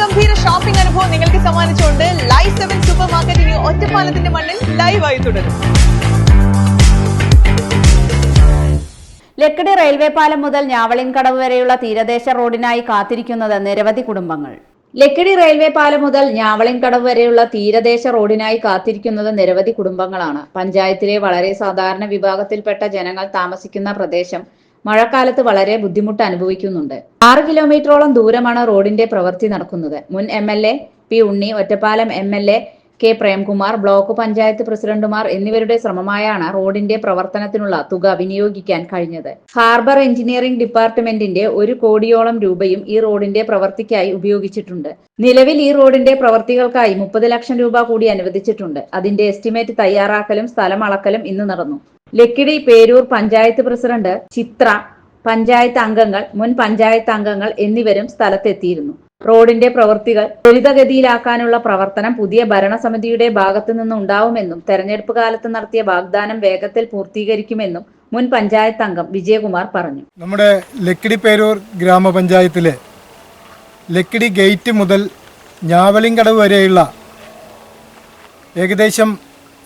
അതിഗംഭീര shopping അനുഭവം നിങ്ങൾക്ക് സമ്മാനിച്ചുകൊണ്ട് live 7 super market ഇനി ഒറ്റപ്പാലത്തിന്റെ മണ്ണിൽ ലൈവായി തുടരും. ലക്കിടി റെയിൽവേ പാലം മുതൽ ഞാവളിൻകടവ് വരെയുള്ള തീരദേശ റോഡിനായി കാത്തിരിക്കുന്നത് നിരവധി കുടുംബങ്ങൾ. ലക്കിടി റെയിൽവേ പാലം മുതൽ ഞാവളിൻകടവ് വരെയുള്ള തീരദേശ റോഡിനായി കാത്തിരിക്കുന്നത് നിരവധി കുടുംബങ്ങളാണ്. പഞ്ചായത്തിലെ വളരെ സാധാരണ വിഭാഗത്തിൽപ്പെട്ട ജനങ്ങൾ താമസിക്കുന്ന പ്രദേശം മഴക്കാലത്ത് വളരെ ബുദ്ധിമുട്ട് അനുഭവിക്കുന്നുണ്ട്. 6 കിലോമീറ്ററോളം ദൂരമാണ് റോഡിന്റെ പ്രവൃത്തി നടക്കുന്നത്. മുൻ MLA P Unni, Ottapalam MLA K Premkumar, block panchayat പ്രസിഡന്റുമാർ എന്നിവരുടെ ശ്രമമായാണ് റോഡിന്റെ പ്രവർത്തനത്തിനുള്ള തുക വിനിയോഗിക്കാൻ കഴിഞ്ഞത്. ഹാർബർ എഞ്ചിനീയറിംഗ് ഡിപ്പാർട്ട്മെന്റിന്റെ 1 കോടിയോളം രൂപയും ഈ റോഡിന്റെ പ്രവൃത്തിക്കായി ഉപയോഗിച്ചിട്ടുണ്ട്. നിലവിൽ ഈ റോഡിന്റെ പ്രവൃത്തികൾക്കായി 30 ലക്ഷം രൂപ കൂടി അനുവദിച്ചിട്ടുണ്ട്. അതിന്റെ എസ്റ്റിമേറ്റ് തയ്യാറാക്കലും സ്ഥലം അളക്കലും ഇന്ന് നടന്നു. ലക്കിടി പേരൂർ പഞ്ചായത്ത് പ്രസിഡന്റ് ചിത്ര, പഞ്ചായത്ത് അംഗങ്ങൾ, മുൻ പഞ്ചായത്ത് അംഗങ്ങൾ എന്നിവരും സ്ഥലത്തെത്തിയിരുന്നു. റോഡിന്റെ പ്രവൃത്തികൾ ത്വരിതഗതിയിലാക്കാനുള്ള പ്രവർത്തനം പുതിയ ഭരണസമിതിയുടെ ഭാഗത്തു നിന്നുണ്ടാവുമെന്നും തെരഞ്ഞെടുപ്പ് കാലത്ത് നടത്തിയ വാഗ്ദാനം വേഗത്തിൽ പൂർത്തീകരിക്കുമെന്നും മുൻ പഞ്ചായത്ത് അംഗം വിജയകുമാർ പറഞ്ഞു. നമ്മുടെ ലക്കിടി പേരൂർ ഗ്രാമപഞ്ചായത്തിലെ ലക്കിടി ഗേറ്റ് മുതൽ ഞാവളിൻകടവ് വരെയുള്ള ഏകദേശം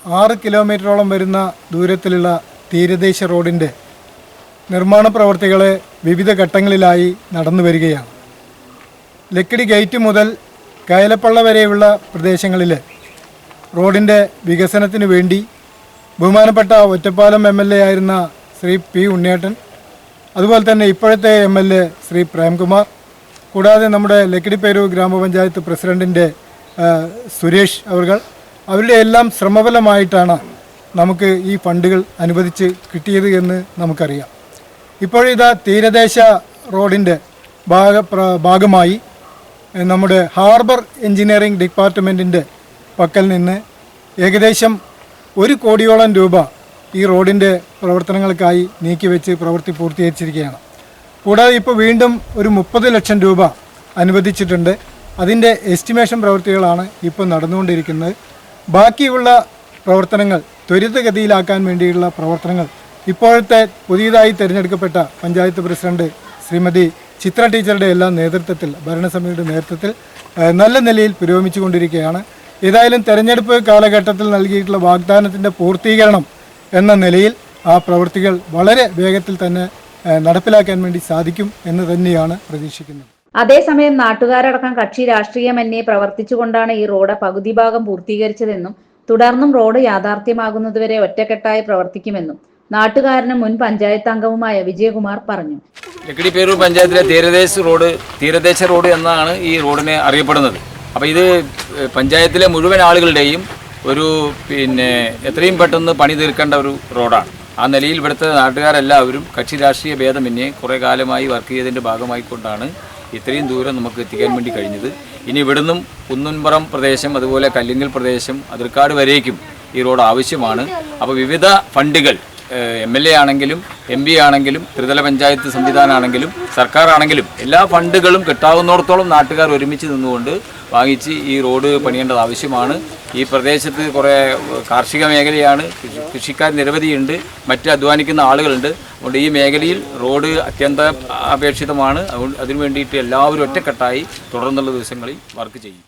6 കിലോമീറ്ററോളം വരുന്ന ദൂരത്തിലുള്ള തീരദേശ റോഡിൻ്റെ നിർമ്മാണ പ്രവർത്തികൾ വിവിധ ഘട്ടങ്ങളിലായി നടന്നു വരികയാണ്. ലക്കിടി ഗേറ്റ് മുതൽ കയലപ്പള്ള വരെയുള്ള പ്രദേശങ്ങളിൽ റോഡിൻ്റെ വികസനത്തിന് വേണ്ടി ബഹുമാനപ്പെട്ട ഒറ്റപ്പാലം MLA ആയിരുന്ന ശ്രീ പി ഉണ്ണിയേട്ടൻ, അതുപോലെ തന്നെ ഇപ്പോഴത്തെ MLA ശ്രീ പ്രേംകുമാർ, കൂടാതെ നമ്മുടെ ലക്കിടി പേരൂർ ഗ്രാമപഞ്ചായത്ത് പ്രസിഡൻറ്റിൻ്റെ സുരേഷ് അവരുടെ എല്ലാം ശ്രമഫലമായിട്ടാണ് നമുക്ക് ഈ ഫണ്ടുകൾ അനുവദിച്ച് കിട്ടിയത് എന്ന് നമുക്കറിയാം. ഇപ്പോഴിതാ തീരദേശ റോഡിൻ്റെ ഭാഗമായി നമ്മുടെ ഹാർബർ എഞ്ചിനീയറിംഗ് ഡിപ്പാർട്ട്മെൻറ്റിൻ്റെ പക്കൽ നിന്ന് ഏകദേശം 1 കോടിയോളം രൂപ ഈ റോഡിൻ്റെ പ്രവർത്തനങ്ങൾക്കായി നീക്കിവെച്ച് പ്രവൃത്തി പൂർത്തീകരിച്ചിരിക്കുകയാണ്. കൂടാതെ ഇപ്പോൾ വീണ്ടും ഒരു 30 ലക്ഷം രൂപ അനുവദിച്ചിട്ടുണ്ട്. അതിൻ്റെ എസ്റ്റിമേഷൻ പ്രവൃത്തികളാണ് ഇപ്പോൾ നടന്നുകൊണ്ടിരിക്കുന്നത്. ബാക്കിയുള്ള പ്രവർത്തനങ്ങൾ ത്വരിതഗതിയിലാക്കാൻ വേണ്ടിയുള്ള പ്രവർത്തനങ്ങൾ ഇപ്പോഴത്തെ പുതിയതായി തിരഞ്ഞെടുക്കപ്പെട്ട പഞ്ചായത്ത് പ്രസിഡന്റ് ശ്രീമതി ചിത്ര ടീച്ചറുടെ എല്ലാം നേതൃത്വത്തിൽ, ഭരണസമിതിയുടെ നേതൃത്വത്തിൽ നല്ല നിലയിൽ പുരോഗമിച്ചുകൊണ്ടിരിക്കുകയാണ്. ഏതായാലും തെരഞ്ഞെടുപ്പ് കാലഘട്ടത്തിൽ നൽകിയിട്ടുള്ള വാഗ്ദാനത്തിൻ്റെ പൂർത്തീകരണം എന്ന നിലയിൽ ആ പ്രവൃത്തികൾ വളരെ വേഗത്തിൽ തന്നെ നടപ്പിലാക്കാൻ വേണ്ടി സാധിക്കും എന്ന് തന്നെയാണ് പ്രതീക്ഷിക്കുന്നത്. അതേസമയം നാട്ടുകാരടക്കം കക്ഷി രാഷ്ട്രീയമന്യേ പ്രവർത്തിച്ചുകൊണ്ടാണ് ഈ റോഡ് പകുതി ഭാഗം പൂർത്തീകരിച്ചതെന്നും തുടർന്നും റോഡ് യാഥാർത്ഥ്യമാകുന്നതുവരെ ഒറ്റക്കെട്ടായി പ്രവർത്തിക്കുമെന്നും നാട്ടുകാരനും മുൻ പഞ്ചായത്ത് അംഗവുമായ വിജയകുമാർ പറഞ്ഞു. ലക്കിടി പേരൂർ പഞ്ചായത്തിലെ തീരദേശ റോഡ് എന്നാണ് ഈ റോഡിനെ അറിയപ്പെടുന്നത്. അപ്പോൾ ഇത് പഞ്ചായത്തിലെ മുഴുവൻ ആളുകളുടെയും ഒരു എത്രയും പെട്ടെന്ന് പണി തീർക്കേണ്ട ഒരു റോഡാണ്. ആ നിലയിൽ ഇവിടുത്തെ നാട്ടുകാരെല്ലാവരും കക്ഷി രാഷ്ട്രീയ ഭേദമന്യേ കുറേ കാലമായി വർക്ക് ചെയ്തതിൻ്റെ ഭാഗമായിക്കൊണ്ടാണ് ഇത്രയും ദൂരം നമുക്ക് എത്തിക്കാൻ വേണ്ടി കഴിഞ്ഞത്. ഇനി ഇവിടുന്നും കുന്നുൻപുറം പ്രദേശം, അതുപോലെ കല്ലിങ്കൽ പ്രദേശം, അതിർക്കാട് വരേക്കും ഈ റോഡ് ആവശ്യമാണ്. അപ്പോൾ വിവിധ ഫണ്ടുകൾ MLA ആണെങ്കിലും MP ആണെങ്കിലും ത്രിതല പഞ്ചായത്ത് സംവിധാനമാണെങ്കിലും സർക്കാർ ആണെങ്കിലും എല്ലാ ഫണ്ടുകളും കിട്ടാവുന്നിടത്തോളം നാട്ടുകാർ ഒരുമിച്ച് നിന്നുകൊണ്ട് വാങ്ങിച്ച് ഈ റോഡ് പണിയേണ്ടത് ആവശ്യമാണ്. ഈ പ്രദേശത്ത് കുറേ കാർഷിക മേഖലയാണ്, കൃഷിക്കാർ നിരവധിയുണ്ട്, മറ്റ് അധ്വാനിക്കുന്ന ആളുകളുണ്ട്. അതുകൊണ്ട് ഈ മേഖലയിൽ റോഡ് അത്യന്ത അപേക്ഷിതമാണ്. അതിനു വേണ്ടിയിട്ട് എല്ലാവരും ഒറ്റക്കെട്ടായി തുടർന്നുള്ള ദിവസങ്ങളിൽ വർക്ക് ചെയ്യും.